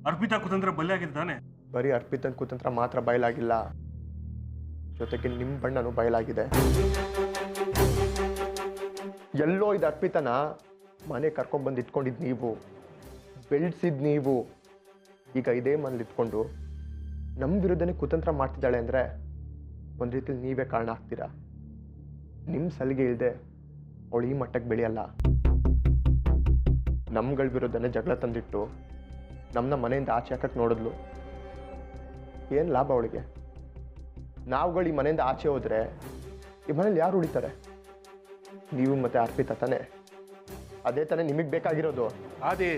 ಅರ್ಪಿತಾ ಕುತಂತ್ರ ಬಲಿಯಾಗಿದೆ ತಾನೆ? ಬರೀ ಅರ್ಪಿತನ್ ಕುತಂತ್ರ ಮಾತ್ರ ಬಯಲಾಗಿಲ್ಲ, ಜೊತೆಗೆ ನಿಮ್ಮ ಬಣ್ಣನೂ ಬಯಲಾಗಿದೆ. ಎಲ್ಲೋ ಇದು ಅರ್ಪಿತನ ಮನೆ ಕರ್ಕೊಂಡ್ಬಂದು ಇಟ್ಕೊಂಡಿದ್ ನೀವು, ಬೆಳೆಸಿದ್ ನೀವು. ಈಗ ಇದೇ ಮನೇಲಿ ಇಟ್ಕೊಂಡು ನಮ್ಮ ವಿರುದ್ಧನೇ ಕುತಂತ್ರ ಮಾಡ್ತಿದ್ದಾಳೆ ಅಂದರೆ ಒಂದು ರೀತಿಲಿ ನೀವೇ ಕಾರಣ ಆಗ್ತೀರಾ. ನಿಮ್ಮ ಸಲಿಗೆ ಇಲ್ಲದೆ ಅವಳು ಈ ಮಟ್ಟಕ್ಕೆ ಬೆಳೆಯಲ್ಲ. ನಮ್ಗಳ ವಿರುದ್ಧನೇ ಜಗಳ ತಂದಿಟ್ಟು ನಮ್ಮನ್ನ ಮನೆಯಿಂದ ಆಚೆ ಹಾಕಕ್ಕೆ ನೋಡಿದ್ಲು. ಏನು ಲಾಭ ಅವಳಿಗೆ? ನಾವುಗಳು ಈ ಮನೆಯಿಂದ ಆಚೆ ಹೋದರೆ ಈ ಮನೇಲಿ ಯಾರು ಉಳಿತಾರೆ? ನೀವು ಮತ್ತೆ ಅರ್ಪಿತಾ ತಾನೆ? ಅದೇ ತಾನೇ ನಿಮಗೆ ಬೇಕಾಗಿರೋದು. ಆದಿ,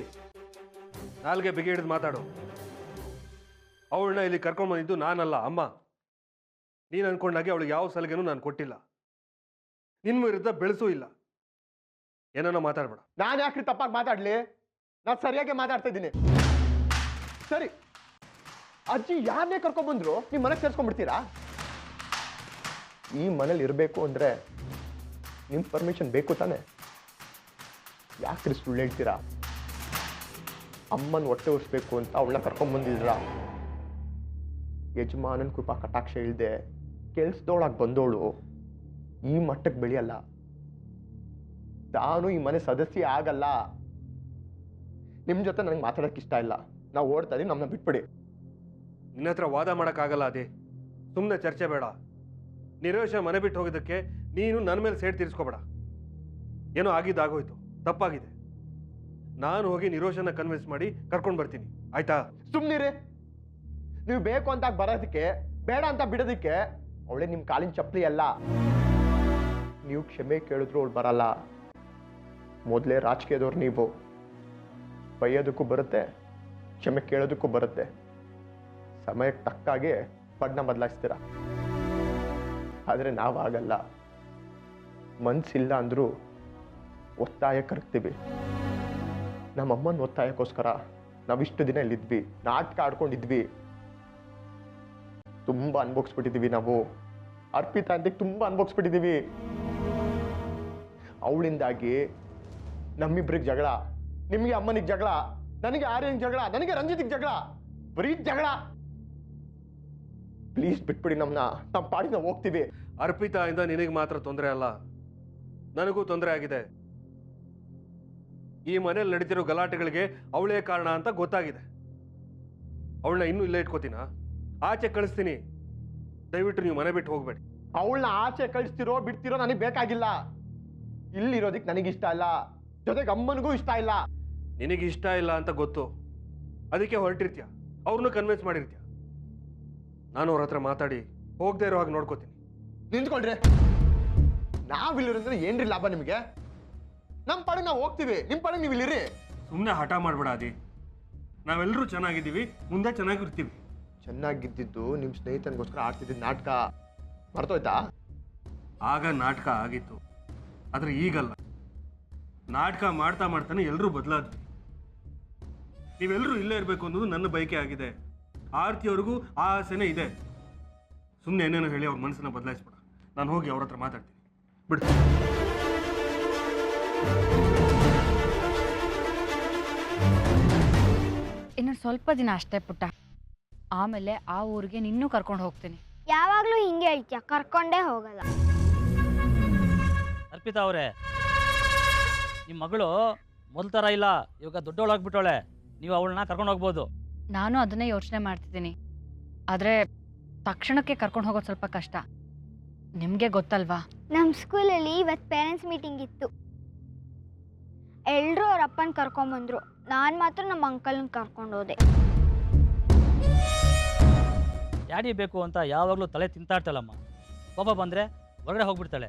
ನಾಲ್ಗೆ ಬಿಗಿ ಹಿಡಿದು ಮಾತಾಡು. ಅವಳನ್ನ ಇಲ್ಲಿ ಕರ್ಕೊಂಡ್ಬಂದಿದ್ದು ನಾನಲ್ಲ, ಅಮ್ಮ. ನೀನು ಅನ್ಕೊಂಡಾಗೆ ಅವಳಿಗೆ ಯಾವ ಸಲಹೆನೂ ನಾನು ಕೊಟ್ಟಿಲ್ಲ. ನಿನ್ನ ವಿರುದ್ಧ ಬೆಳೆಸೂ ಇಲ್ಲ. ಏನೋ ಮಾತಾಡ್ಬೇಡ. ನಾನು ಯಾಕ್ರಿ ತಪ್ಪಾಗಿ ಮಾತಾಡ್ಲಿ? ನಾನು ಸರಿಯಾಗಿ ಮಾತಾಡ್ತಾ ಇದ್ದೀನಿ. ಸರಿ, ಅಜ್ಜಿ ಯಾರನ್ನೇ ಕರ್ಕೊಂಡ್ಬಂದ್ರು ನೀವು ಮನೆಗೆ ಸೇರ್ಸ್ಕೊಂಡ್ಬಿಡ್ತೀರಾ? ಈ ಮನೇಲಿ ಇರಬೇಕು ಅಂದ್ರೆ ನಿಮ್ಮ ಪರ್ಮಿಷನ್ ಬೇಕು ತಾನೆ? ಯಾಕ್ರಿ ಸುಳ್ಳು ಹೇಳ್ತೀರಾ? ಅಮ್ಮನ ಹೊಟ್ಟೆ ಉರಿಸ್ಬೇಕು ಅಂತ ಅವಳನ್ನ ಕರ್ಕೊಂಡ್ಬಂದಿದ್ರ. ಯಜಮಾನನ ಕೃಪಾ ಕಟಾಕ್ಷ ಇಲ್ಲದೆ ಕೆಲ್ಸದೊಳಗೆ ಬಂದವಳು ಈ ಮಟ್ಟಕ್ಕೆ ಬೆಳೆಯಲ್ಲ. ನಾನು ಈ ಮನೆ ಸದಸ್ಯ ಆಗಲ್ಲ. ನಿಮ್ಮ ಜೊತೆ ನನಗೆ ಮಾತಾಡೋಕ್ಕೆ ಇಷ್ಟ ಇಲ್ಲ. ನಾವು ಓಡ್ತಾ ಇದೀವಿ, ನಮ್ಮನ್ನ ಬಿಟ್ಬಿಡಿ. ನಿನ್ನ ಹತ್ರ ವಾದ ಮಾಡೋಕ್ಕಾಗಲ್ಲ ಅದೇ. ಸುಮ್ಮನೆ ಚರ್ಚೆ ಬೇಡ. ನಿರೋಷ ಮನೆ ಬಿಟ್ಟು ಹೋಗಿದ್ದಕ್ಕೆ ನೀನು ನನ್ನ ಮೇಲೆ ಸೇಡ್ ತೀರಿಸ್ಕೋಬೇಡ. ಏನೋ ಆಗಿದ್ದಾಗೋಯ್ತು, ತಪ್ಪಾಗಿದೆ. ನಾನು ಹೋಗಿ ನಿರೋಷನ ಕನ್ವಿನ್ಸ್ ಮಾಡಿ ಕರ್ಕೊಂಡು ಬರ್ತೀನಿ, ಆಯ್ತಾ? ಸುಮ್ಮನಿರಿ. ನೀವು ಬೇಕು ಅಂತ ಬರೋದಕ್ಕೆ, ಬೇಡ ಅಂತ ಬಿಡೋದಕ್ಕೆ ಅವಳೇ ನಿಮ್ಮ ಕಾಲಿನ ಚಪ್ಪಲಿ ಅಲ್ಲ. ನೀವು ಕ್ಷಮೆ ಕೇಳಿದ್ರು ಅವಳು ಬರಲ್ಲ. ಮೊದಲೇ ರಾಜಕೀಯದವ್ರು ನೀವು. ಬೈಯೋದಕ್ಕೂ ಬರುತ್ತೆ, ಕ್ಷಮೆ ಕೇಳೋದಕ್ಕೂ ಬರುತ್ತೆ. ಸಮಯಕ್ಕೆ ತಕ್ಕಾಗೆ ಬಣ್ಣ ಬದಲಾಯಿಸ್ತೀರ. ಆದರೆ ನಾವಾಗಲ್ಲ. ಮನಸ್ಸಿಲ್ಲ ಅಂದರೂ ಒತ್ತಾಯ ಕರ್ತೀವಿ. ನಮ್ಮಮ್ಮನ ಒತ್ತಾಯಕ್ಕೋಸ್ಕರ ನಾವಿಷ್ಟು ದಿನ ಇಲ್ಲಿದ್ವಿ, ನಾಟಕ ಆಡ್ಕೊಂಡಿದ್ವಿ, ತುಂಬ ಅನ್ಭೋಗಿಸ್ಬಿಟ್ಟಿದ್ದೀವಿ ನಾವು. ಅರ್ಪಿತಾ ಅಂತ ತುಂಬ ಅನ್ಭೋಗಿಸ್ಬಿಟ್ಟಿದ್ದೀವಿ. ಅವಳಿಂದಾಗಿ ನಮ್ಮಿಬ್ರಿಗೆ ಜಗಳ, ನಿಮಗೆ ಅಮ್ಮನಿಗೆ ಜಗಳ, ನನಗೆ ಆರ್ಯನಿಗೆ ಜಗಳ, ನನಗೆ ರಂಜಿತಿಗೆ ಜಗಳ, ಬರೀ ಜಗಳ. ಪ್ಲೀಸ್ ಬಿಟ್ಬಿಡಿ ನಮ್ಮನ್ನ. ನಮ್ಮ ಪಾಡಿ ನಾವು ಹೋಗ್ತೀವಿ. ಅರ್ಪಿತಾ ಇಂದ ನಿನಗೆ ಮಾತ್ರ ತೊಂದರೆ ಅಲ್ಲ, ನನಗೂ ತೊಂದರೆ ಆಗಿದೆ. ಈ ಮನೇಲಿ ನಡೀತಿರೋ ಗಲಾಟೆಗಳಿಗೆ ಅವಳೇ ಕಾರಣ ಅಂತ ಗೊತ್ತಾಗಿದೆ. ಅವಳನ್ನ ಇನ್ನೂ ಇಲ್ಲೇ ಇಟ್ಕೋತೀನ? ಆಚೆ ಕಳಿಸ್ತೀನಿ. ದಯವಿಟ್ಟು ನೀವು ಮನೆ ಬಿಟ್ಟು ಹೋಗ್ಬೇಡಿ. ಅವಳನ್ನ ಆಚೆ ಕಳಿಸ್ತಿರೋ ಬಿಡ್ತಿರೋ ನನಗೆ ಬೇಕಾಗಿಲ್ಲ. ಇಲ್ಲಿರೋದಕ್ಕೆ ನನಗಿಷ್ಟ ಇಲ್ಲ, ಜೊತೆಗೆ ಅಮ್ಮನಿಗೂ ಇಷ್ಟ ಇಲ್ಲ. ನಿನಗೆ ಇಷ್ಟ ಇಲ್ಲ ಅಂತ ಗೊತ್ತು, ಅದಕ್ಕೆ ಹೊರಟಿರ್ತೀಯ, ಅವ್ರನ್ನೂ ಕನ್ವಿನ್ಸ್ ಮಾಡಿರ್ತೀಯ. ನಾನು ಅವ್ರ ಹತ್ರ ಮಾತಾಡಿ ಹೋಗದೆ ಇರೋ ಹಾಗೆ ನೋಡ್ಕೋತೀನಿ. ನಿಂತ್ಕೊಳ್ರಿ. ನಾವಿಲ್ಲಿರೋದ್ರೆ ಏನ್ರಿ ಲಾಭ ನಿಮಗೆ? ನಮ್ಮ ಪಾಡಿಗೆ ನಾವು ಹೋಗ್ತೀವಿ, ನಿಮ್ಮ ಪಾಡಿಗೆ ನೀವು ಇಲ್ಲಿರಿ. ಸುಮ್ಮನೆ ಹಠ ಮಾಡಬೇಡ ಅದಿ. ನಾವೆಲ್ಲರೂ ಚೆನ್ನಾಗಿದ್ದೀವಿ, ಮುಂದೆ ಚೆನ್ನಾಗಿರ್ತೀವಿ. ಚೆನ್ನಾಗಿದ್ದಿದ್ದು ನಿಮ್ಮ ಸ್ನೇಹಿತನಿಗೋಸ್ಕರ ಆಡ್ತಿದ್ದ ನಾಟಕ ಮರ್ತೋಯ್ತಾ? ಆಗ ನಾಟಕ ಆಗಿತ್ತು, ಆದರೆ ಈಗಲ್ಲ. ನಾಟಕ ಮಾಡ್ತಾ ಮಾಡ್ತಾನೆ ಎಲ್ಲರೂ ಬದಲಾದ್ವಿ. ನೀವೆಲ್ಲರೂ ಇಲ್ಲೇ ಇರಬೇಕು ಅನ್ನೋದು ನನ್ನ ಬಯಕೆ ಆಗಿದೆ. ಆರ್ತಿಯವ್ರಿಗೂ ಆ ಆಸೆನೇ ಇದೆ. ಸುಮ್ಮನೆ ಏನೇನೋ ಹೇಳಿ ಅವ್ರ ಮನಸ್ಸನ್ನ ಬದಲಾಯಿಸ್ಬೇಡ. ನಾನು ಹೋಗಿ ಅವ್ರ ಹತ್ರ ಮಾತಾಡ್ತೀನಿ, ಬಿಡ್ತೀನಿ. ಇನ್ನು ಸ್ವಲ್ಪ ದಿನ ಅಷ್ಟೇ ಪುಟ್ಟ, ಆಮೇಲೆ ಆ ಊರಿಗೆ ನಿನ್ನೂ ಕರ್ಕೊಂಡು ಹೋಗ್ತೀನಿ. ಯಾವಾಗಲೂ ಹಿಂಗೆ ಹೇಳ್ತೀಯ, ಕರ್ಕೊಂಡೇ ಹೋಗಲ್ಲ. ಅರ್ಪಿತಾ ಅವರೇ, ನಿಮ್ಮ ಮಗಳು ಮೊದಲ ಥರ ಇಲ್ಲ, ಇವಾಗ ದೊಡ್ಡವಳಾಗ್ಬಿಟ್ಟವಳೆ. ನೀವು ಅವಳನ್ನ ಕರ್ಕೊಂಡು ಹೋಗ್ಬೋದು. ನಾನು ಅದನ್ನೇ ಯೋಚನೆ ಮಾಡ್ತಿದ್ದೀನಿ. ಆದರೆ ತಕ್ಷಣಕ್ಕೆ ಕರ್ಕೊಂಡು ಹೋಗೋದು ಸ್ವಲ್ಪ ಕಷ್ಟ. ನಿಮಗೆ ಗೊತ್ತಲ್ವಾ? ನಮ್ಮ ಸ್ಕೂಲಲ್ಲಿ ಇವತ್ತು ಪೇರೆಂಟ್ಸ್ ಮೀಟಿಂಗ್ ಇತ್ತು. ಎಲ್ಲರೂ ಅವ್ರ ಅಪ್ಪನ ಕರ್ಕೊಂಬಂದ್ರು. ನಾನು ಮಾತ್ರ ನಮ್ಮ ಅಂಕಲ್ನ ಕರ್ಕೊಂಡು ಹೋದೆ. ಡ್ಯಾಡಿ ಬೇಕು ಅಂತ ಯಾವಾಗಲೂ ತಲೆ ತಿಂತಾಡ್ತಾಳಮ್ಮ. ಕೋಪ ಬಂದರೆ ಹೊರಗಡೆ ಹೋಗ್ಬಿಡ್ತಾಳೆ.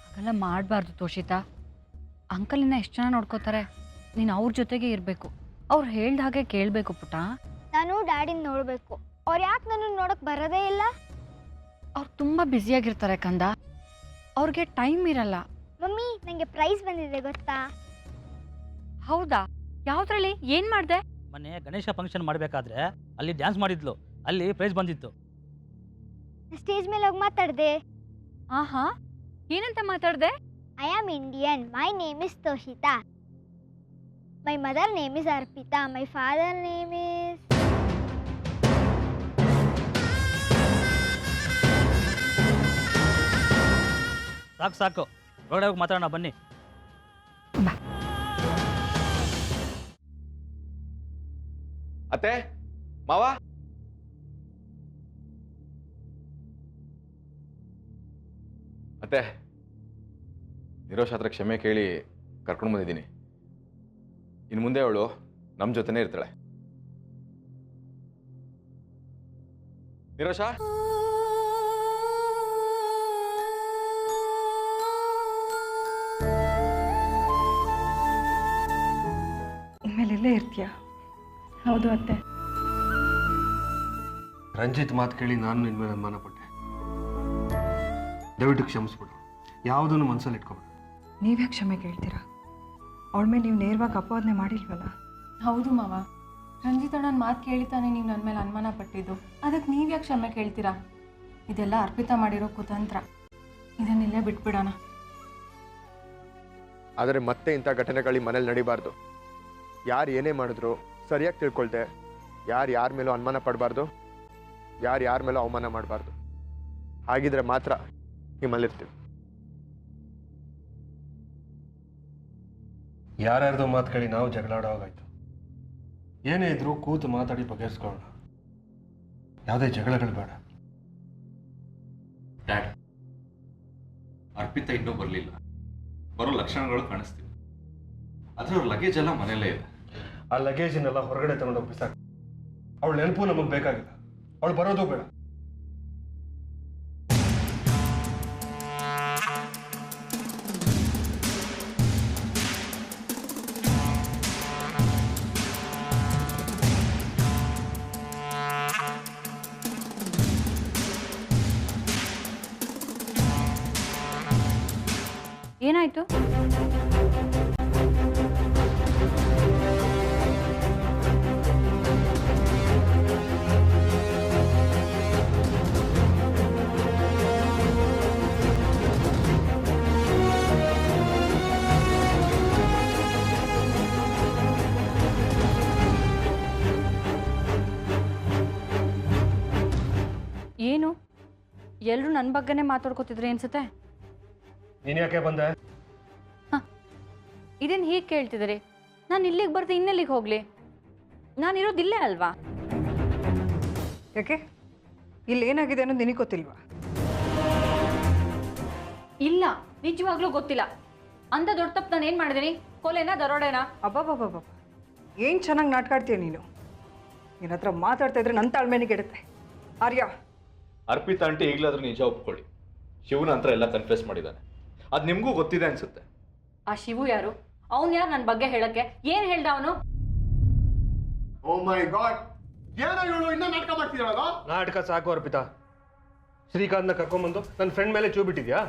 ಹಾಗೆಲ್ಲ ಮಾಡಬಾರ್ದು ತೋಷಿತಾ. ಅಂಕಲಿನ ಎಷ್ಟು ಜನ ನೋಡ್ಕೋತಾರೆ, ನೀನು ಅವ್ರ ಜೊತೆಗೆ ಇರಬೇಕು. ಅವ್ರು ಹೇಳ್ದ ಹಾಗೆ ಕೇಳಬೇಕು ಪುಟ್ಟ. ನಾನು ಡ್ಯಾಡಿನ ನೋಡಬೇಕು. ಅವ್ರು ಯಾಕೆ ನನ್ನ ನೋಡೋಕೆ ಬರೋದೇ ಇಲ್ಲ? ಅವ್ರು ತುಂಬ ಬ್ಯುಸಿಯಾಗಿರ್ತಾರೆ ಕಂದ, ಅವ್ರಿಗೆ ಟೈಮ್ ಇರಲ್ಲ. ಮಮ್ಮಿ, ನನಗೆ ಪ್ರೈಸ್ ಬಂದಿದೆ ಗೊತ್ತಾ? ಹೌದಾ? ಯಾವುದ್ರಲ್ಲಿ? ಏನು ಮಾಡಿದೆ? ಮೊನ್ನೆ ಗಣೇಶ ಫಂಕ್ಷನ್ ಮಾಡಬೇಕಾದ್ರೆ ಅಲ್ಲಿ ಡ್ಯಾನ್ಸ್ ಮಾಡಿದ್ಲು, ಅಲ್ಲಿ ಪ್ರೈಸ್ ಬಂದಿತ್ತು. ಸ್ಟೇಜ್ ಮೇಲೆ ಹೋಗಿ ಮಾತಾಡಿದೆ. ಆಹಾ, ಏನಂತ ಮಾತಾಡಿದೆ? I am Indian. My name is Toshita. My mother name is Arpita. My father name is... ಸಾಕು ಸಾಕು, ಹೊರಗಡೆ ಹೋಗಿ ಮಾತಾಡೋಣ ಬನ್ನಿ. ಅತ್ತೆ, ಮಾವ, ಅತ್ತೆ, ನಿರೋಶ್ ಹತ್ರ ಕ್ಷಮೆ ಕೇಳಿ ಕರ್ಕೊಂಡು ಬಂದಿದ್ದೀನಿ. ಇನ್ನು ಮುಂದೆ ಅವಳು ನಮ್ಮ ಜೊತೆನೇ ಇರ್ತಾಳೆ. ನಿರೋಶ, ಇನ್ಮೇಲೆ ಇಲ್ಲೇ ಇರ್ತೀಯ? ಹೌದು ಅತ್ತೆ. ರಂಜಿತ್ ಮಾತು ಕೇಳಿ ನಾನು ನಿನ್ನ ಮೇಲೆ ಅನುಮಾನ ಪಟ್ಟೆ. ದಯವಿಟ್ಟು ಕ್ಷಮಿಸ್ಬಿಡು. ಯಾವುದನ್ನು ಮನಸ್ಸಲ್ಲಿ ಇಟ್ಕೊಬೇಡ. ನೀವೇ ಕ್ಷಮೆ ಕೇಳ್ತೀರಾ? ಅವಳ ಮೇಲೆ ನೀವು ನೇರವಾಗಿ ಅಪವಾದನೆ ಮಾಡಿಲ್ವಲ್ಲ? ಹೌದು ಮಾವ, ರಂಜಿತ್ ಅಣ್ಣನ ಮಾತು ಕೇಳಿತಾನೆ ನೀವು ನನ್ನ ಮೇಲೆ ಅನುಮಾನ ಪಟ್ಟಿದ್ದು. ಅದಕ್ಕೆ ನೀವು ಯಾಕೆ ಕ್ಷಮೆ ಕೇಳ್ತೀರಾ? ಇದೆಲ್ಲ ಅರ್ಪಿತಾ ಮಾಡಿರೋ ಕುತಂತ್ರ. ಇದನ್ನೆಲ್ಲ ಬಿಟ್ಬಿಡೋಣ. ಆದರೆ ಮತ್ತೆ ಇಂಥ ಘಟನೆಗಳು ಮನೇಲಿ ನಡಿಬಾರ್ದು. ಯಾರು ಏನೇ ಮಾಡಿದ್ರು ಸರಿಯಾಗಿ ತಿಳ್ಕೊಳ್ತೆ. ಯಾರು ಯಾರ ಮೇಲೂ ಅನುಮಾನ ಪಡಬಾರ್ದು, ಯಾರು ಯಾರ ಮೇಲೂ ಅವಮಾನ ಮಾಡಬಾರ್ದು. ಹಾಗಿದ್ರೆ ಮಾತ್ರ ನಿಮ್ಮಲ್ಲಿರ್ತೀವಿ. ಯಾರ್ಯಾರ್ದೋ ಮಾತು ಕೇಳಿ ನಾವು ಜಗಳಾಡೋ ಹಾಗಾಯ್ತು. ಏನೇ ಇದ್ರೂ ಕೂತು ಮಾತಾಡಿ ಬಗೆಹರಿಸ್ಕೊಳ್ಳೋಣ. ಯಾವುದೇ ಜಗಳಗಳು ಬೇಡ. ಡ್ಯಾಡ್, ಅರ್ಪಿತಾ ಇನ್ನೂ ಬರಲಿಲ್ಲ. ಬರೋ ಲಕ್ಷಣಗಳು ಕಾಣಿಸ್ತಿವೆ. ಆದರೆ ಅವ್ರ ಲಗೇಜ್ ಎಲ್ಲ ಮನೇಲೇ ಇದೆ. ಆ ಲಗೇಜಿನೆಲ್ಲ ಹೊರಗಡೆ ತಗೊಂಡೋಗಿ ಬಿಸಾಕ. ಅವಳ ನೆನಪು ನಮಗೆ ಬೇಕಾಗಿಲ್ಲ. ಅವಳು ಬರೋದು ಬೇಡ. ಏನಾಯ್ತು? ಏನು ಎಲ್ಲರೂ ನನ್ನ ಬಗ್ಗೆನೇ ಮಾತಾಡ್ಕೋತಿದ್ರಿ ಅನ್ಸುತ್ತೆ. ನೀನು ಯಾಕೆ ಬಂದೆ? ಇದೇನು ಹೀಗೆ ಕೇಳ್ತಿದ್ದೀರಿ? ನಾನು ಇಲ್ಲಿಗೆ ಬರ್ದು ಇನ್ನೆಲ್ಲಿಗೆ ಹೋಗಲಿ? ನಾನಿರೋದಿಲ್ಲೇ ಅಲ್ವಾ? ಯಾಕೆ? ಇಲ್ಲಿ ಏನಾಗಿದೆ ಅನ್ನೋದು ನಿನಗೆ ಗೊತ್ತಿಲ್ವಾ? ಇಲ್ಲ, ನಿಜವಾಗ್ಲೂ ಗೊತ್ತಿಲ್ಲ. ಅಂತ ದೊಡ್ಡ ತಪ್ಪು ನಾನು ಏನು ಮಾಡಿದ್ದೀನಿ? ಕೊಲೆನಾ ದರೋಡೆನಾ? ಅಬ್ಬಬ್ಬಬ್ಬಬ್ಬ, ಏನು ಚೆನ್ನಾಗಿ ನಾಟಕ ಆಡ್ತೀಯ ನೀನು. ನಿನ್ನ ಹತ್ರ ಮಾತಾಡ್ತಾ ಇದ್ರೆ ನನ್ನ ತಾಳ್ಮೆನೇ ಕೆಡುತ್ತೆ. ಆರ್ಯ, ಅರ್ಪಿತಾ ಆಂಟಿ ಈಗಲಾದ್ರೂ ನಿಜ ಒಪ್ಕೊಳ್ಳಿ. ಶಿವನ ಹತ್ರ ಎಲ್ಲ ಕನ್ಫ್ಯೂಸ್ ಮಾಡಿದ್ದಾನೆ. ಅದು ನಿಮಗೂ ಗೊತ್ತಿದೆ ಅನ್ಸುತ್ತೆ. ಆ ಶಿವು ಯಾರು? ಅವನು ಯಾರು ನನ್ನ ಬಗ್ಗೆ ಹೇಳಕ್ಕೆ? ಏನು ಹೇಳ್ದ ಅವನು? ಓ ಮೈ ಗಾಡ್, ಏನೋ ಇವಳು ಇನ್ನೂ ನಾಟಕ ಮಾಡ್ತಿದ್ದಾಳಲ್ಲ. ನಾಟಕ ಸಾಕು ಅರ್ಪಿತಾ. ಶ್ರೀಕಾಂತ್ನ ಕರ್ಕೊಂಬಂದು ನನ್ನ ಫ್ರೆಂಡ್ ಮೇಲೆ ಚೂ ಬಿಟ್ಟಿದ್ಯಾ?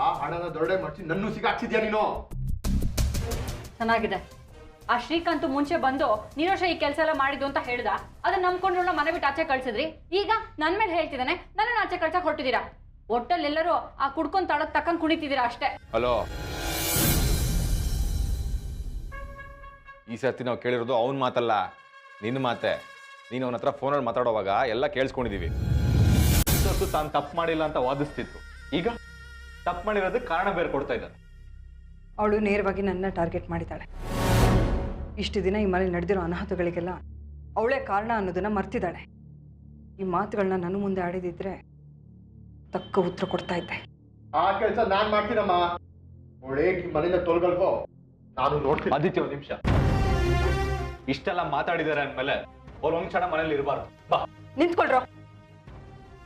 ಆ ಹಣನ ದೊಡ್ಡೆ ಮಾಡಿಸಿ ನನ್ನೂ ಸಿಗಾಕ್ಸಿದ್ಯಾ ನೀನು? ಚೆನ್ನಾಗಿದೆ. ಆ ಶ್ರೀಕಾಂತ್ ಮುಂಚೆ ಬಂದು ನಿರೋಷ ಈ ಕೆಲಸ ಎಲ್ಲ ಮಾಡಿದ್ದು ಅಂತ ಹೇಳ್ದ. ಅದನ್ನ ನಂಬ್ಕೊಂಡು ಮನೆ ಬಿಟ್ಟು ಆಚೆ ಕಳ್ಸಿದ್ರಿ. ಈಗ ನನ್ನ ಮೇಲೆ ಹೇಳ್ತಿದ್ದಾನೆ, ನನ್ನನ್ನು ಆಚೆ ಕಳ್ಸಕ್ ಹೊರಟಿದ್ದೀರಾ. ಒಟ್ಟಲ್ಲೆಲ್ಲರೂ ಆ ಕುಡ್ಕೊಂಡ್ ತಾಳಕ್ ತಕ್ಕಂಗ್ ಕುಣಿತಿದ್ದೀರಾ ಅಷ್ಟೇ. ಹಲೋ, ಈ ಸರ್ತಿ ನಾವು ಕೇಳಿರೋದು ಅವನ ಮಾತಲ್ಲ, ನಿನ್ನ ಮಾತೆ. ನೀನು ಅವನ ಹತ್ರ ಫೋನಲ್ಲಿ ಮಾತಾಡೋವಾಗ ಎಲ್ಲ ಕೇಳಿಸ್ಕೊಂಡಿದೀವಿ. ತಾನು ತಪ್ಪು ಮಾಡಿಲ್ಲ ಅಂತ ವಾದಿಸ್ತಿತ್ತು. ಈಗ ತಪ್ಪು ಮಾಡಿರೋದಕ್ಕೆ ಕಾರಣ ಬೇರೆ ಕೊಡ್ತಾ ಇದ್ದಾನೆ. ಅವಳು ನೇರವಾಗಿ ನನ್ನ ಟಾರ್ಗೆಟ್ ಮಾಡಿದ್ದಾಳೆ. ಇಷ್ಟು ದಿನ ಈ ಮನೆ ನಡೆದಿರೋ ಅನಾಹುತಗಳಿಗೆಲ್ಲ ಅವಳೇ ಕಾರಣ ಅನ್ನೋದನ್ನ ಮರ್ತಿದ್ದಾಳೆ. ಈ ಮಾತುಗಳನ್ನ ನನ್ನ ಮುಂದೆ ಆಡಿದಿದ್ರೆ ತಕ್ಕ ಉತ್ತರ ಕೊಡ್ತಾ ಇದ್ದೆ. ಆ ಕೆಲಸ ನಾನ್ ಮಾಡ್ತೀನಮ್ಮ. ಅವಳೇ ಈ ಮನೆಯಿಂದ ತೊಲಗಲ್ವೋ ನಾನು ನೋಡ್ತೀನಿ. ಆದಿತ್ಯ, ಒಂದು ನಿಮಿಷ. ಇಷ್ಟೆಲ್ಲ ಮಾತಾಡಿದ್ದಾರೆ ಅಂದ್ಮೇಲೆ ಅವ್ರು ಒಂದ್ ಕ್ಷಣ ಮನೇಲಿ ಇರಬಾರ್ದು. ಬಾ, ನಿಂತ್ಕೊಳ್ರೋ.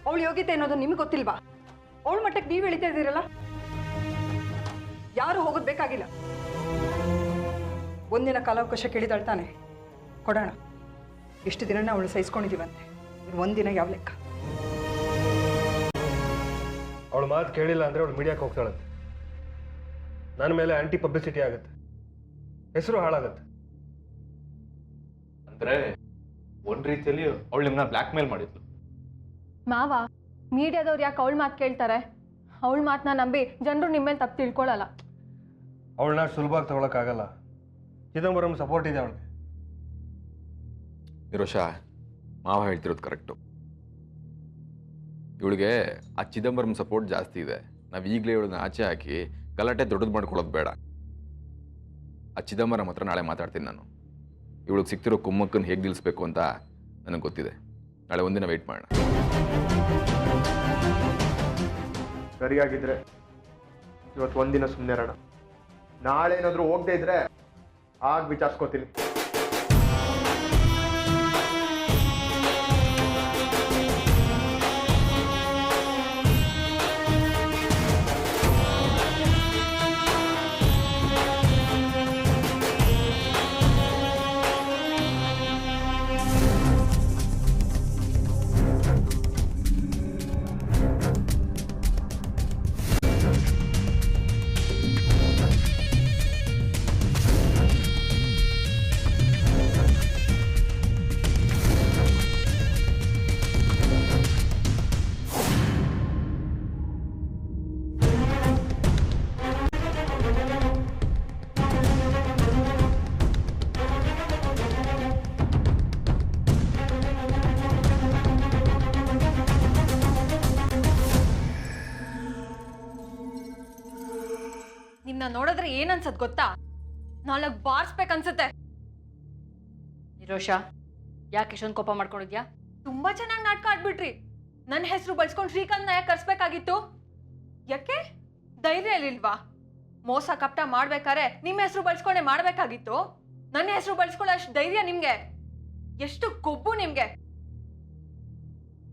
ಅವಳು ಯೋಗ್ಯತೆ ಅನ್ನೋದು ನಿಮ್ಗೆ ಗೊತ್ತಿಲ್ವಾ? ಅವಳ ಮಟ್ಟಕ್ಕೆ ನೀವು ಇಳಿತಾ ಇದ್ದೀರಲ್ಲ. ಯಾರು ಹೋಗೋದು ಬೇಕಾಗಿಲ್ಲ. ಒಂದಿನ ಕಾಲಾವಕಾಶ ಕೇಳಿದಾಳ್ತಾನೆ, ಕೊಡೋಣ. ಎಷ್ಟು ದಿನನ ಅವಳು ಸಹಿಸ್ಕೊಂಡಿದ್ದೀವಂತೆ. ಒಂದಿನ ಯಾವ ಲೆಕ್ಕ? ಅವಳು ಮಾತು ಕೇಳಿಲ್ಲ ಅಂದರೆ ಅವಳು ಮೀಡಿಯಾಕ್ಕೆ ಹೋಗ್ತಾಳಂತೆ. ನನ್ನ ಮೇಲೆ ಆಂಟಿ ಪಬ್ಲಿಸಿಟಿ ಆಗುತ್ತೆ, ಹೆಸರು ಹಾಳಾಗತ್ತೆ. ಅಂದ್ರೆ ಒಂದ್ ರೀತಿಯಲ್ಲಿ ಅವಳು ನಿಮ್ಮನ್ನ ಬ್ಲ್ಯಾಕ್ ಮೇಲ್ ಮಾಡಿದ್ಲು. ಮಾವ, ಮೀಡಿಯಾದವ್ರು ಯಾಕೆ ಅವಳ ಮಾತು ಕೇಳ್ತಾರೆ? ಅವಳ ಮಾತನ್ನ ನಂಬಿ ಜನರು ನಿಮ್ಮ ಮೇಲೆ ತಪ್ಪು ತಿಳ್ಕೊಳ್ಳಲ್ಲ. ಅವಳನ್ನ ಸುಲಭವಾಗಿ ತಗೊಳಕ್ಕಾಗಲ್ಲ. ಚಿದಂಬರಂ ಸಪೋರ್ಟ್ ಇದೆ ಅವಳಿಗೆ. ನಿರೋಷ, ಮಾವ ಹೇಳ್ತಿರೋದು ಕರೆಕ್ಟು. ಇವಳಿಗೆ ಆ ಚಿದಂಬರಂ ಸಪೋರ್ಟ್ ಜಾಸ್ತಿ ಇದೆ. ನಾವು ಈಗಲೇ ಇವಳನ್ನ ಆಚೆ ಹಾಕಿ ಗಲಾಟೆ ದೊಡ್ಡದು ಮಾಡ್ಕೊಳ್ಳೋದು ಬೇಡ. ಆ ಚಿದಂಬರಂ ಹತ್ರ ನಾಳೆ ಮಾತಾಡ್ತೀನಿ ನಾನು. ಇವಳಿಗೆ ಸಿಗ್ತಿರೋ ಕುಮ್ಮಕ್ಕನ್ನು ಹೇಗೆ ನಿಲ್ಲಿಸ್ಬೇಕು ಅಂತ ನನಗೆ ಗೊತ್ತಿದೆ. ನಾಳೆ ಒಂದಿನ ವೆಯ್ಟ್ ಮಾಡೋಣ. ಸರಿಯಾಗಿದ್ರೆ ಇವತ್ತು ಒಂದಿನ ಸುಮ್ಮನೆ ಇರೋಣ. ನಾಳೆ ಏನಾದರೂ ಹೋಗದೆ ಇದ್ರೆ ಆಗ ವಿಚಾರಿಸ್ಕೋತೀನಿ. ನಿಮ್ನ ನೋಡಿದ್ರೆ ಏನನ್ಸತ್ ಗೊತ್ತಾ? ನಾಲ್ಕು ಬಾರ್ಸ್ಬೇಕನ್ಸುತ್ತೆ. ನಿರೋಷ, ಯಾಕೆ ಇಷ್ಟೊಂದು ಕೋಪ ಮಾಡ್ಕೊಂಡಿದ್ಯಾ? ತುಂಬಾ ಚೆನ್ನಾಗಿ ನಾಟಕ ಆಡ್ಬಿಟ್ರಿ. ನನ್ನ ಹೆಸರು ಬಳಸ್ಕೊಂಡು ಶ್ರೀಕಾಂತ್ನ ಯಾಕೆ ಕರ್ಸ್ಬೇಕಾಗಿತ್ತು? ಯಾಕೆ ಧೈರ್ಯ ಇಲ್ವಾ? ಮೋಸ ಕಪಟ ಮಾಡ್ಬೇಕಾರೆ ನಿಮ್ಮ ಹೆಸರು ಬಳಸ್ಕೊಂಡೆ ಮಾಡ್ಬೇಕಾಗಿತ್ತು. ನನ್ನ ಹೆಸರು ಬಳಸ್ಕೊಳ್ಳೋ ಅಷ್ಟು ಧೈರ್ಯ ನಿಮ್ಗೆ? ಎಷ್ಟು ಕೊಬ್ಬು ನಿಮ್ಗೆ?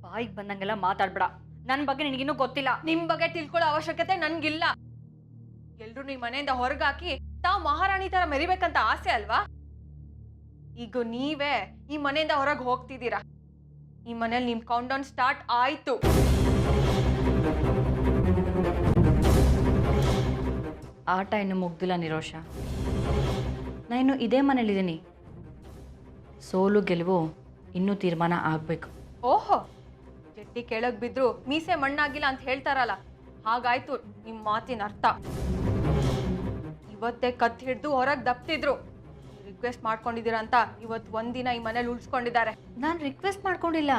ಬಾಯಿಗೆ ಬಂದಂಗೆಲ್ಲ ಮಾತಾಡ್ಬೇಡ. ನನ್ನ ಬಗ್ಗೆ ನಿನಗಿನ್ನೂ ಗೊತ್ತಿಲ್ಲ. ನಿಮ್ ಬಗ್ಗೆ ತಿಳ್ಕೊಳ್ಳೋ ಅವಶ್ಯಕತೆ ನನ್ಗಿಲ್ಲ. ಎಲ್ರು ನಿಮ್ ಮನೆಯಿಂದ ಹೊರಗಾಕಿ ತಾವು ಮಹಾರಾಣಿ ತರ ಮೆರಿಬೇಕಂತ ಆಸೆ ಅಲ್ವಾ? ಈಗ ನೀವೇ ಈ ಮನೆಯಿಂದ ಹೊರಗೆ ಹೋಗ್ತಿದ್ದೀರಾ. ಈ ಮನೇಲಿ ನಿಮ್ ಕೌಂಟ್ ಡೌನ್ ಸ್ಟಾರ್ಟ್ ಆಯ್ತು. ಆಟ ಇನ್ನು ಮುಗ್ದಿಲ್ಲ ನಿರೋಷ. ನಾನು ಇದೇ ಮನೇಲಿದ್ದೀನಿ. ಸೋಲು ಗೆಲುವು ಇನ್ನೂ ತೀರ್ಮಾನ ಆಗ್ಬೇಕು. ಓಹೋ, ಜಟ್ಟಿ ಕೆಳಗ್ ಬಿದ್ರು ಮೀಸೆ ಮಣ್ಣಾಗಿಲ್ಲ ಅಂತ ಹೇಳ್ತಾರಲ್ಲ, ಹಾಗಾಯ್ತು ನಿಮ್ ಮಾತಿನ ಅರ್ಥ. ಇವತ್ತೇ ಕತ್ ಹಿಡ್ದು ಹೊರಗೆ ದಪ್ತಿದ್ರು. ರಿಕ್ವೆಸ್ಟ್ ಮಾಡ್ಕೊಂಡಿದ್ದೀರಾ ಅಂತ ಇವತ್ತು ಒಂದಿನ ಈ ಮನೇಲಿ ಉಳಿಸ್ಕೊಂಡಿದ್ದಾರೆ. ನಾನು ರಿಕ್ವೆಸ್ಟ್ ಮಾಡ್ಕೊಂಡಿಲ್ಲ,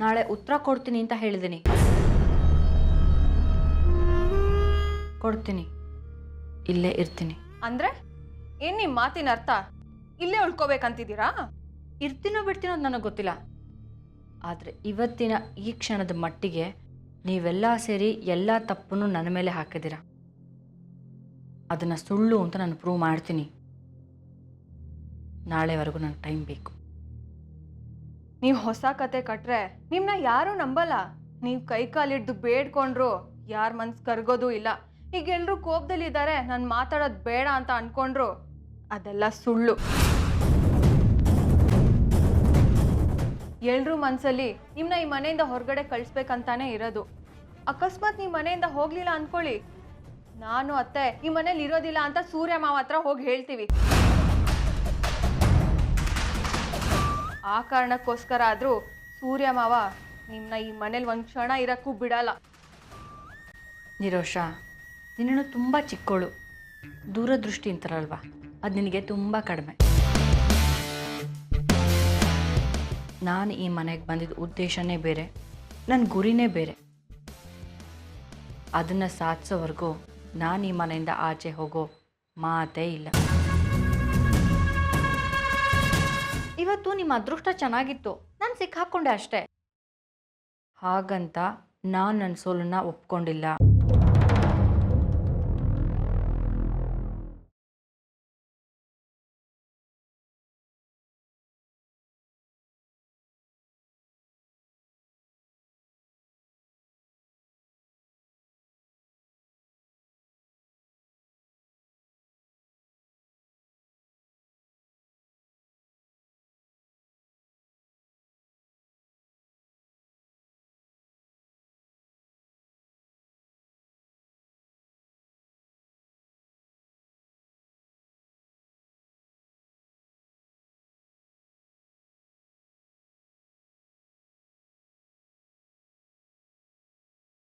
ನಾಳೆ ಉತ್ತರ ಕೊಡ್ತೀನಿ ಅಂತ ಹೇಳಿದ್ದೀನಿ. ಕೊಡ್ತೀನಿ, ಇಲ್ಲೇ ಇರ್ತೀನಿ. ಅಂದ್ರೆ ಏನ್ ನಿಮ್ ಮಾತಿನ ಅರ್ಥ? ಇಲ್ಲೇ ಉಳ್ಕೋಬೇಕಂತಿದ್ದೀರಾ? ಇರ್ತೀನೋ ಬಿಡ್ತೀನೋ ಅದು ನನಗೆ ಗೊತ್ತಿಲ್ಲ. ಆದರೆ ಇವತ್ತಿನ ಈ ಕ್ಷಣದ ಮಟ್ಟಿಗೆ ನೀವೆಲ್ಲ ಸೇರಿ ಎಲ್ಲ ತಪ್ಪನ್ನು ನನ್ನ ಮೇಲೆ ಹಾಕಿದ್ದೀರ. ಅದನ್ನು ಸುಳ್ಳು ಅಂತ ನಾನು ಪ್ರೂವ್ ಮಾಡ್ತೀನಿ. ನಾಳೆವರೆಗೂ ನನಗೆ ಟೈಮ್ ಬೇಕು. ನೀವು ಹೊಸ ಕತೆ ಕಟ್ರೆ ನಿಮ್ಮನ್ನ ಯಾರೂ ನಂಬಲ್ಲ. ನೀವು ಕೈ ಕಾಲಿಡ್ದು ಬೇಡ್ಕೊಂಡ್ರು ಯಾರ ಮನ್ಸು ಕರ್ಗೋದು ಇಲ್ಲ. ಈಗ ಎಲ್ಲರೂ ಕೋಪದಲ್ಲಿದ್ದಾರೆ, ನಾನು ಮಾತಾಡೋದು ಬೇಡ ಅಂತ ಅನ್ಕೊಂಡ್ರು ಅದೆಲ್ಲ ಸುಳ್ಳು. ಎಲ್ರೂ ಮನಸ್ಸಲ್ಲಿ ನಿಮ್ಮನ್ನ ಈ ಮನೆಯಿಂದ ಹೊರಗಡೆ ಕಳಿಸ್ಬೇಕಂತಾನೆ ಇರೋದು. ಅಕಸ್ಮಾತ್ ನೀವು ಮನೆಯಿಂದ ಹೋಗ್ಲಿಲ್ಲ ಅಂದ್ಕೊಳ್ಳಿ, ನಾನು ಅತ್ತೆ ಈ ಮನೇಲಿ ಇರೋದಿಲ್ಲ ಅಂತ ಸೂರ್ಯ ಮಾವ ಹತ್ರ ಹೋಗಿ ಹೇಳ್ತೀವಿ. ಆ ಕಾರಣಕ್ಕೋಸ್ಕರ ಆದರೂ ಸೂರ್ಯ ಮಾವ ನಿಮ್ಮನ್ನ ಈ ಮನೇಲಿ ಒಂದು ಕ್ಷಣ ಇರೋಕ್ಕೂ ಬಿಡಲ್ಲ. ನಿರೋಷ, ನಿನ್ನನ್ನು ತುಂಬ ಚಿಕ್ಕವಳು, ದೂರದೃಷ್ಟಿ ಅಂತಾರಲ್ವ, ಅದು ನಿನಗೆ ತುಂಬ ಕಡಿಮೆ. ನಾನು ಈ ಮನೆಗೆ ಬಂದಿದ್ದ ಉದ್ದೇಶನೇ ಬೇರೆ, ನನ್ನ ಗುರಿನೇ ಬೇರೆ. ಅದನ್ನು ಸಾಧಿಸೋವರೆಗೂ ನಾನು ಈ ಮನೆಯಿಂದ ಆಚೆ ಹೋಗೋ ಮಾತೇ ಇಲ್ಲ. ಇವತ್ತು ನಿಮ್ಮ ಅದೃಷ್ಟ ಚೆನ್ನಾಗಿತ್ತು, ನಾನು ಸಿಕ್ಕಾಕ್ಕೊಂಡೆ ಅಷ್ಟೇ. ಹಾಗಂತ ನಾನು ನನ್ನ ಸೋಲನ್ನು ಒಪ್ಕೊಂಡಿಲ್ಲ.